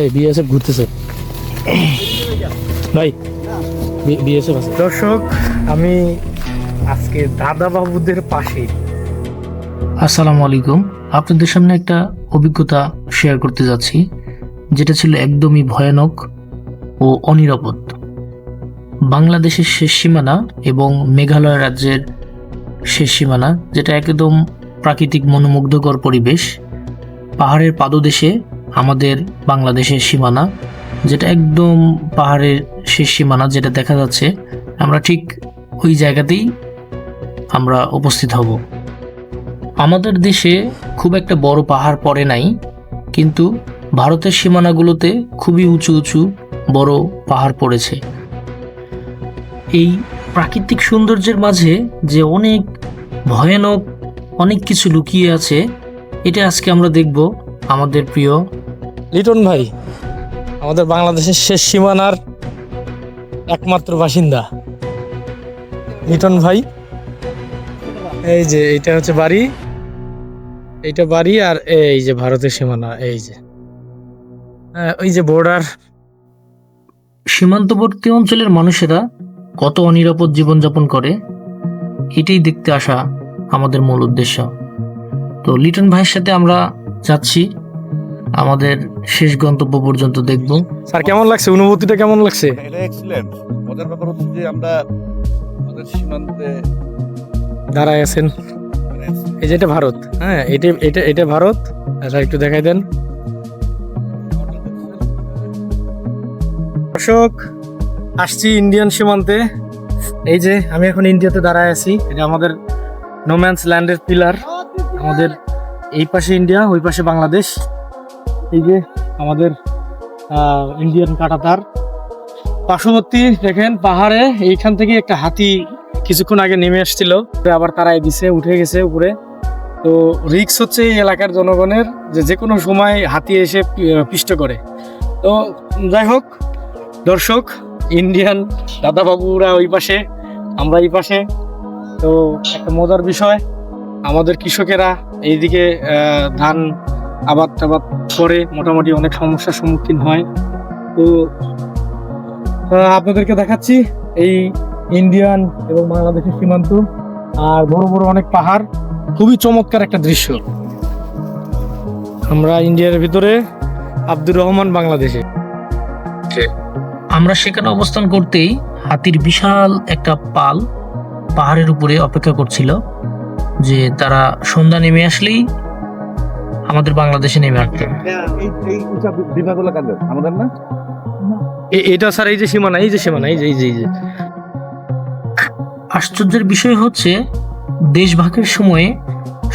এই বিএসএফ ঘুরতেছে ভাই, বিএসএফ আছে। দর্শক, আমি আজকে দাদা বাবুদের পাশে। আসসালামু আলাইকুম। আপনাদের সামনে একটা অভিজ্ঞতা শেয়ার করতে যাচ্ছি, যেটা ছিল একদমই ভয়ানক ও অনিরাপদ। বাংলাদেশের শেষ সীমানা এবং মেঘালয় রাজ্যের শেষ সীমানা, যেটা একদম প্রাকৃতিক মনোমুগ্ধকর পরিবেশ। পাহাড়ের পাদদেশে আমাদের বাংলাদেশের সীমানা, যেটা একদম পাহাড়ের শেষ সীমানা, যেটা দেখা যাচ্ছে আমরা ঠিক ওই জায়গাতেই আমরা উপস্থিত হব। আমাদের দেশে খুব একটা বড় পাহাড় পড়ে নাই, কিন্তু ভারতের সীমানাগুলোতে খুবই উঁচু উঁচু বড় পাহাড় পড়েছে। এই প্রাকৃতিক সৌন্দর্যের মাঝে যে অনেক ভয়ানক অনেক কিছু লুকিয়ে আছে, এটা আজকে আমরা দেখব। আমাদের প্রিয় লিটন ভাই আমাদের বাংলাদেশের শেষ সীমানার একমাত্র বাসিন্দা। লিটন ভাই, এই যে এটা হচ্ছে বাড়ি, এইটা বাড়ি, আর এই যে ভারতের সীমানা, এই যে ওই যে বর্ডার। সীমান্তবর্তী অঞ্চলের মানুষেরা কত অনিরাপদ জীবনযাপন করে, এটাই দেখতে আসা আমাদের মূল উদ্দেশ্য। তো লিটন ভাইয়ের সাথে আমরা যাচ্ছি, আমাদের শেষ গন্তব্য পর্যন্ত দেখব। স্যার, কেমন লাগছে? অনুভূতিটা কেমন লাগছে? এটা এক্সিলেন্ট। মজার ব্যাপার হচ্ছে যে আমরা আমাদের সীমান্তে দাঁড়ায় আছেন। এই যে এটা ভারত, হ্যাঁ, এটা এটা এটা ভারত। আচ্ছা, একটু দেখাই দেন। দর্শক, আসছি ইন্ডিয়ান সীমান্তে। এই যে আমি এখন ইন্ডিয়াতে দাঁড়ায় আছি। এটা আমাদের নোম্যান্স ল্যান্ডের পিলার। আমাদের এই পাশে ইন্ডিয়া, ওই পাশে বাংলাদেশ। এই যে আমাদের ইন্ডিয়ান কাঁটাতার। পার্শ্ববর্তী দেখেন পাহাড়ে এইখান থেকে একটা হাতি কিছুক্ষণ আগে নেমে আসছিল, আবার তারাই দিছে, উঠে গেছে উপরে। তো রিক্স হচ্ছে এই এলাকার জনগণের, যে কোনো সময় হাতি এসে পিষ্ট করে। তো যাই হোক দর্শক, ইন্ডিয়ান দাদাবাবুরা ওই পাশে, আমরা এই পাশে। তো একটা মজার বিষয়, আমাদের কৃষকেরা এইদিকে ধান আবাদ টাবাদ করে মোটামুটি অনেক সমস্যার সম্মুখীন হয়। তো আপনাদেরকে দেখাচ্ছি এই ইন্ডিয়ান এবং বাংলাদেশের সীমান্ত, আর বড় বড় অনেক পাহাড়। খুবই চমৎকার একটা দৃশ্য। আমরা ইন্ডিয়ার ভিতরে, আব্দুর রহমান বাংলাদেশে। আমরা সেখানে অবস্থান করতেই হাতির বিশাল একটা পাল পাহাড়ের উপরে অপেক্ষা করছিল, যে তারা সন্ধ্যা নেমে আসলেই আমাদের বাংলাদেশে নেমে আসবে। এই উঁচা বিভাগগুলো কাদের? আমাদের না? এটা স্যার, এই যে সীমানা, এই যে সীমানা, এই যে এই যে এই যে আশ্চর্যের বিষয় হচ্ছে, দেশভাগের সময়ে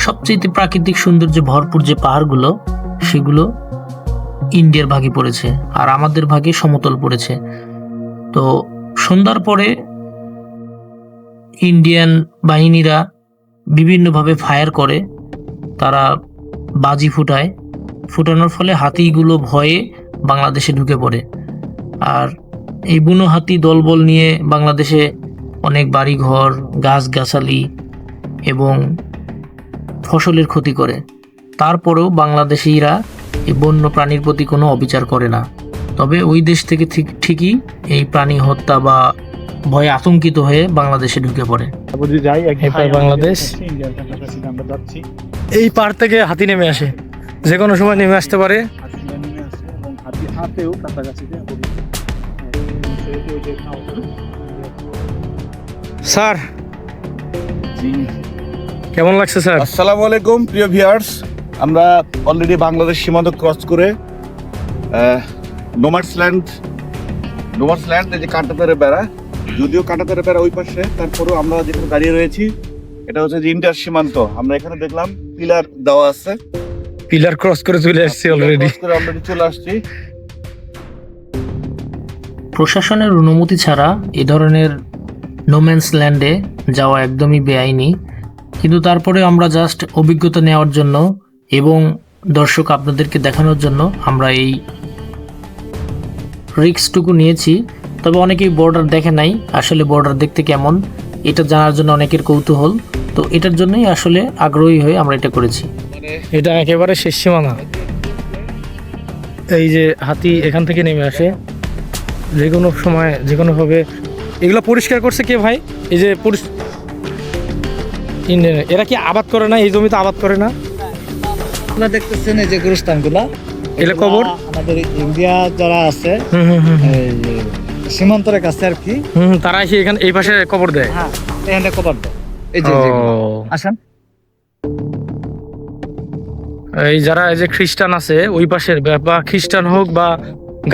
সবচেয়ে প্রাকৃতিক সৌন্দর্যে ভরপুর যে পাহাড়গুলো, সেগুলো ইন্ডিয়ার ভাগে পড়েছে, আর আমাদের ভাগে সমতল পড়েছে। তো সন্ধ্যার পরে ইন্ডিয়ান বাহিনীরা বিভিন্নভাবে ফায়ার করে, তারা বাজি ফুটানোর ফলে হাতিগুলো ভয়ে বাংলাদেশে ঢুকে পড়ে। আর এই বুনো হাতি দলবল নিয়ে বাংলাদেশে অনেক বাড়িঘর, গাছগাছালি এবং ফসলের ক্ষতি করে। তারপরেও বাংলাদেশিরা এই বন্য প্রাণীর প্রতি কোনো অবিচার করে না। তবে ওই দেশ থেকে ঠিকই এই প্রাণী হত্যা বা ভয়ে আতঙ্কিত হয়ে বাংলাদেশে ঢুকে পড়ে। বাংলাদেশ, এই পার থেকে হাতি নেমে আসে, যে কোনো সময় নেমে আসতে পারে। স্যার, কেমন লাগছে স্যার? আসসালামু আলাইকুম প্রিয় ভিউয়ার্স, আমরা অলরেডি বাংলাদেশ সীমান্ত ক্রস করে নোম্যান্স ল্যান্ড, এই যে কাঁটাতারের বেড়া, যদিও কাঁটাতারের বেড়া ওই পাশে, তারপরেও আমরা যেখানে দাঁড়িয়ে রয়েছি এটা হচ্ছে যে ইন্ডিয়ার সীমান্ত। আমরা এখানে দেখলাম পিলার দেওয়া আছে, পিলার ক্রস করে চলে আসছি অলরেডি চলে আসছি। প্রশাসনের অনুমতি ছাড়া এ ধরনের নোম্যান্স ল্যান্ডে যাওয়া একদমই বেআইনি, কিন্তু তারপরে আমরা জাস্ট অভিজ্ঞতা নেওয়ার জন্য এবং দর্শক আপনাদেরকে দেখানোর জন্য আমরা এই রিস্কটুকু নিয়েছি। তবে অনেকেই বর্ডার দেখে নাই, আসলে বর্ডার দেখতে কেমন এটা জানার জন্য অনেকের কৌতূহল। তো এটার জন্যই আসলে আগ্রহী হয়ে আমরা এটা করেছি। এটা একেবারে শেষ সীমানা। এই যে হাতি এখান থেকে নেমে আসে যে কোনো সময় যে কোনোভাবে। এগুলো পরিষ্কার করছে কে ভাই? এই যে ইন্ডিয়ান, এরা কি আবাদ করে না? এই জমিতে আবাদ করে না? আপনারা দেখতেছেন এই যে গুরুস্থানগুলা, এগুলা কবর? আমাদের ইন্ডিয়া যারা আছে এই যে সীমান্তের কাছে আর কি, তারা এসে এখানে এই পাশে কবর দেয়। হ্যাঁ এখানে কবর দেয়। এই যে আসেন, এই যারা এই যে খ্রিস্টান আছে ওই পাশের, বা খ্রিস্টান হোক বা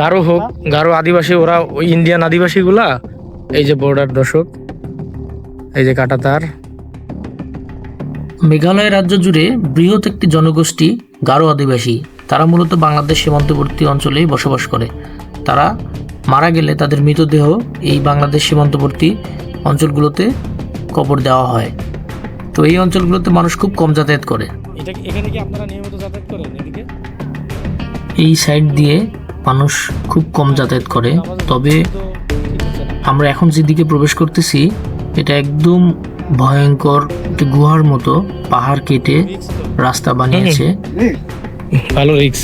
গারো হোক, গারো আদিবাসী, ওরা ওই ইন্ডিয়ান আদিবাসী গুলা এই যে বর্ডার দর্শক, এই যে কাঁটাতার। মেঘালয় রাজ্য জুড়ে বৃহৎ একটি জনগোষ্ঠী গারো আদিবাসী। তারা মূলত বাংলাদেশ সীমান্তবর্তী অঞ্চলেই বসবাস করে। তারা মারা গেলে তাদের মৃতদেহ এই বাংলাদেশ সীমান্তবর্তী অঞ্চলগুলোতে কবর দেওয়া হয়। তো এই অঞ্চলগুলোতে মানুষ খুব কম যাতায়াত করে। এখানে কি আপনারা নিয়মিত যাতায়াত করেন এদিকে? এই সাইড দিয়ে মানুষ খুব কম যাতায়াত করে। তবে আমরা এখন যেদিকে প্রবেশ করতেছি এটা একদম ভয়ঙ্কর একটি গুহার মতো, পাহাড় কেটে রাস্তা বানিয়েছে। ভালো রিক্স।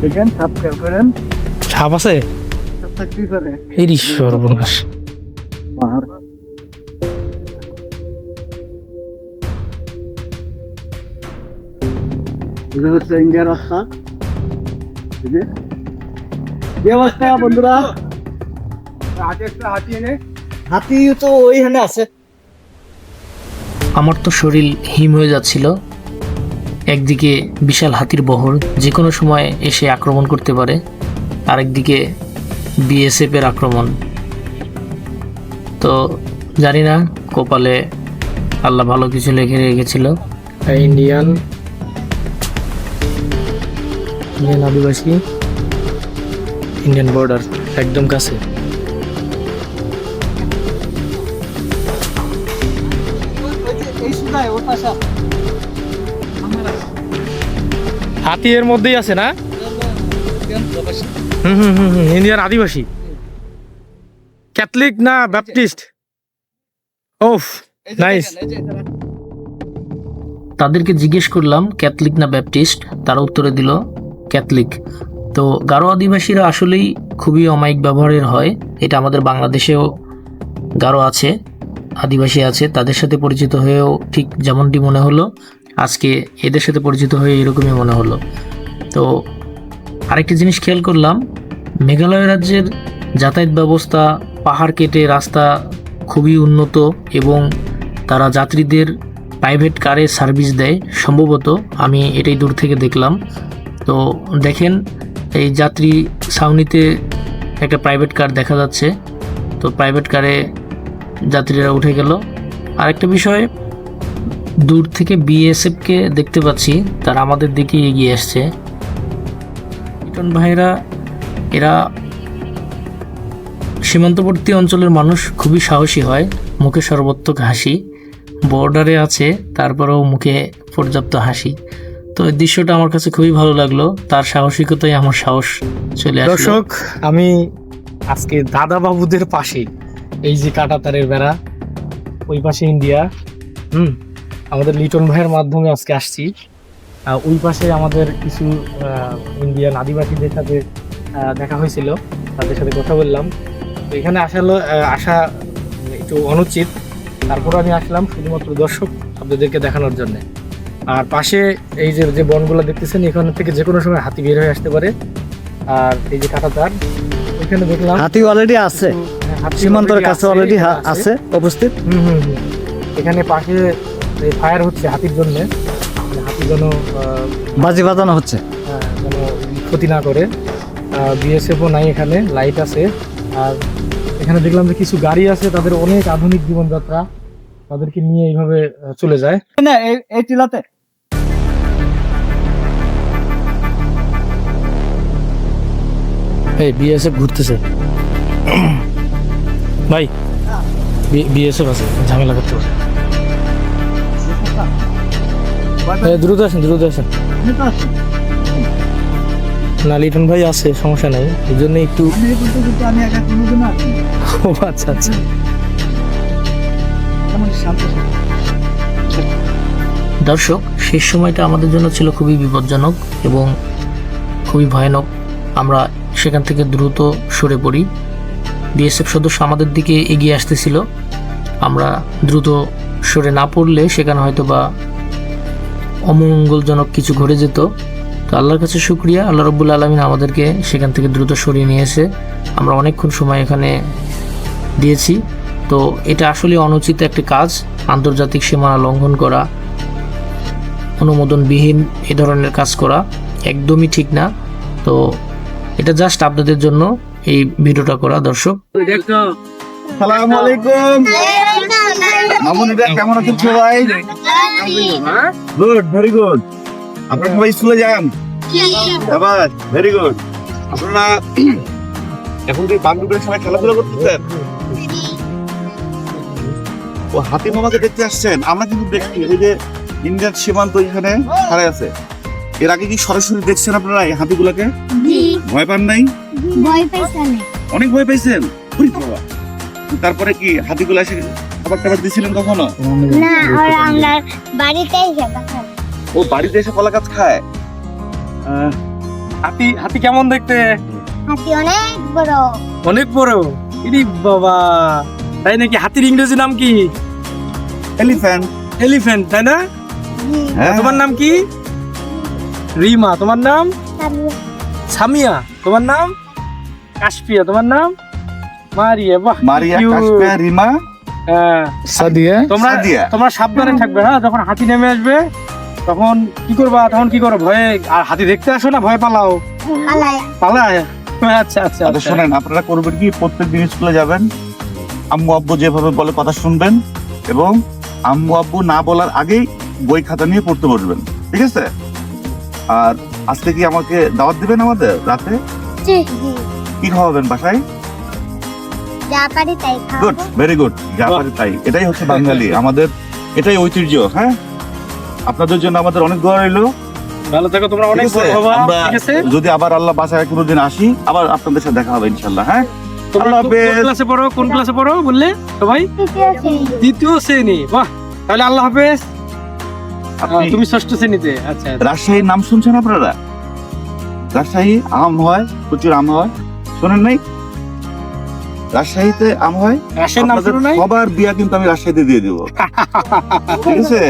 দেখেন সাপ খেয়াল করেন, সাপ আছে? সাপ থাকতে পারে এই সর্বনাশ। পাহাড়। এটা হচ্ছে ইন্ডিয়ার রাস্তা। এই যে কি অবস্থা বন্ধুরা, হাতি তো ওইখানে আছে। আমার তো শরীর হিম হয়ে যাচ্ছিল। একদিকে বিশাল হাতির বহর, যে কোনো সময় এসে আক্রমণ করতে পারে, আরেকদিকে বিএসএফ এর আক্রমণ। তো জানি না, কপালে আল্লাহ ভালো কিছু লিখে রেখেছিল। ইন্ডিয়ান আদিবাসী, ইন্ডিয়ান বর্ডার একদম কাছে। হাতি এর মধ্যেই আছে না? ইন্ডিয়ান আদিবাসী, ক্যাথলিক না ব্যাপটিস্ট? ওফ নাইস। তাদেরকে জিজ্ঞেস করলাম ক্যাথলিক না ব্যাপটিস্ট, তারা উত্তরে দিল ক্যাথলিক। তো গারো আদিবাসীরা আসলেই খুবই অমায়িক ব্যবহারের হয়। এটা আমাদের বাংলাদেশেও গারো আছে, আদিবাসী আছে, তাদের সাথে পরিচিত হয়েও ঠিক যেমনটি মনে হলো, আজকে এদের সাথে পরিচিত হয়ে এরকমই মনে হলো। তো আরেকটি জিনিস খেয়াল করলাম, মেঘালয় রাজ্যের যাতায়াত ব্যবস্থা, পাহাড় কেটে রাস্তা খুবই উন্নত এবং তারা যাত্রীদের প্রাইভেট কারে সার্ভিস দেয় সম্ভবত, আমি এটাই দূর থেকে দেখলাম। তো দেখেন এই যাত্রী ছাউনিতে একটা প্রাইভেট কার দেখা যাচ্ছে। তো প্রাইভেট কারে যাত্রীরা উঠে গেল। আরেকটা বিষয়, দূর থেকে বিএসএফকে দেখতে পাচ্ছি, তারা আমাদের দিকে এগিয়ে আসছে। লিটন ভাইরা, এরা সীমান্তবর্তী অঞ্চলের মানুষ খুবই সাহসী হয়, মুখে সর্বাত্মক হাসি। বর্ডারে আছে তারপরেও মুখে পর্যাপ্ত হাসি। তো এই দৃশ্যটা আমার কাছে খুবই ভালো লাগলো, তার সাহসিকতায় আমার সাহস চলে আসলো। দর্শক, আমি আজকে দাদা বাবুদের পাশে, এই যে কাঁটাতারের বেড়া, ওই পাশে ইন্ডিয়া, আমাদের লিটন ভাইয়ের মাধ্যমে আজকে আসছি। ওই পাশে আমাদের কিছু ইন্ডিয়ান আদিবাসীদের সাথে দেখা হয়েছিল, তাদের সাথে কথা বললাম। তো এখানে আসা একটু অনুচিত, তারপর আমি আসলাম শুধুমাত্র দর্শক আপনাদেরকে দেখানোর জন্য। আর পাশে এই যে বনগুলো দেখতেছেন, এখান থেকে যে কোনো সময় হাতি বের হয়ে আসতে পারে। আর এই যে কাঁটাতার, ওইখানে দেখলাম হাতি অলরেডি আছে, সীমান্তের কাছে অলরেডি আছে উপস্থিত। এখানে পাশে ফায়ার হচ্ছে হাতির জন্য, হাতি যেন বাজি বাজানো হচ্ছে, যেন ক্ষতি না করে। বিএসএফও নাই, এখানে লাইট আছে। আর এখানে দেখলাম যে কিছু গাড়ি আছে, তাদের অনেক আধুনিক জীবনযাত্রা, তাদেরকে নিয়ে এইভাবে চলে যায় না এই টিলাতে। এই বিএসএফ ঘুরতেছে ভাই, বিএসএফ আছে, ঝামেলা করতে পারে। দ্রুত আসেন, দ্রুত আসেন। না, লিটন ভাই আছে, সমস্যা নাই, এই জন্য একটু। ও আচ্ছা আচ্ছা। শান্ত দর্শক, শেষ সময়টা আমাদের জন্য ছিল খুবই বিপজ্জনক এবং খুবই ভয়ানক। আমরা সেখান থেকে দ্রুত সরে পড়ি। বিএসএফ সদস্য আমাদের দিকে এগিয়ে আসতেছিল। আমরা দ্রুত সরে না পড়লে সেখানে হয়তো বা অমঙ্গলজনক কিছু ঘটে যেত। তো আল্লাহর কাছে শুকরিয়া, আল্লাহ রব্বুল আলমিন আমাদেরকে সেখান থেকে দ্রুত সরিয়ে নিয়ে এসে আমরা অনেকক্ষণ সময় এখানে দিয়েছি। তো এটা আসলে অনুচিত একটি কাজ, আন্তর্জাতিক সীমানা লঙ্ঘন করা, অনুমোদনবিহীন এ ধরনের কাজ করা একদমই ঠিক না। তো এটা জাস্ট আপনাদের জন্য এই ভিডিওটা করা। দর্শক, সালাম আলাইকুম মামুনিরা, কেমন আছেন সবাই? Good, very good. আপনারা সবাই স্কুলে যান? আবার ভেরি গুড। আপনারা এখন কি বান্ধবীদের সবাই খেলাধুলা করতেছেন? ও হাতি মামাকে দেখতে আসছেন? আমরা কিন্তু দেখছি এই যে ইন্ডিয়ান সীমান্ত এখানে খাড়াই আছে। এর আগে কি সরাসরি দেখছেন আপনারা এই হাতিগুলোকে? ভয় পান নাই? অনেক ভয় পাইছেন? ওরে বাবা। তারপরে কি হাতিগুলো এসে খাবার টাবার দিয়েছিলেন কখনো? না, আর আমরা বাড়িতেই যাবো। ও বাড়িতে এসে কলা গাছ খায়? হাতি হাতি কেমন দেখতে? হাতি অনেক বড়। অনেক বড়। ইরি বাবা, তাই নাকি? হাতির ইংরেজি নাম কি? এলিফ্যান্ট। এলিফ্যান্ট, তাই না? হ্যাঁ। তোমার নাম কি? রিমা। তোমার নাম? সামিয়া। তোমার নাম? কাশপিয়া। তোমার নাম? মারিয়া। বাহ, মারিয়া, cute। কাশপিয়া, রিমা, হ্যাঁ। সাদিয়া। তোমরা সাদিয়া। তোমরা সাবধানে থাকবে, হ্যাঁ? যখন হাতি নেমে আসবে তখন কি করবা? তখন কি করো? ভয়ে আর হাতি দেখতে আসো না, ভয় পালাও? আলাই পালায়। আচ্ছা আচ্ছা আচ্ছা আচ্ছা। শোনেন, আপনারা করবেন কি, প্রত্যেকদিন স্কুলে যাবেন, আম্মু আব্বু যেভাবে বলে কথা শুনবেন এবং আম্মু আব্বু না বলার আগেই বই খাতা নিয়ে পড়তে বসবেন, ঠিক আছে? আর আজকে কি আমাকে দাওয়াত দিবেন আমাদের রাতে? জি কি খাওয়াবেন বাসায়? যা পারি তাই গুড, খাবো। Very good. যা পারে তাই, এটাই হচ্ছে বাঙালি, আমাদের এটাই ঐতিহ্য। হ্যাঁ, আপনাদের জন্য আমাদের অনেক দোয়া রইলো। ভালো থাকো তোমরা, অনেক ঠিক আছে? বড় হবা, আমরা ঠিক আছে? যদি আবার আল্লাহ বাসায় কোনোদিন আসি, আবার আপনাদের সাথে দেখা হবে ইনশাল্লাহ। হ্যাঁ, তোমরা আল্লাহ কোন হাফেজ। ক্লাসে পড়ো? কোন ক্লাসে পড়ো বললে সবাই? তৃতীয় শ্রেণী। দ্বিতীয় শ্রেণী। বাহ, তাহলে আল্লাহ হাফেজ। আপনি তুমি ষষ্ঠ শ্রেণীতে। আচ্ছা আচ্ছা। রাজশাহীর নাম শুনছেন আপনারা? রাজশাহী আম হয়, প্রচুর আম হয়, শোনেন নাই? রাজশাহীতে আম হয়। রাশের নাম আপনাদের শুনো নাই? সবার বিয়া কিন্তু আমি রাজশাহীতে দিয়ে দেবো, ঠিক আছে?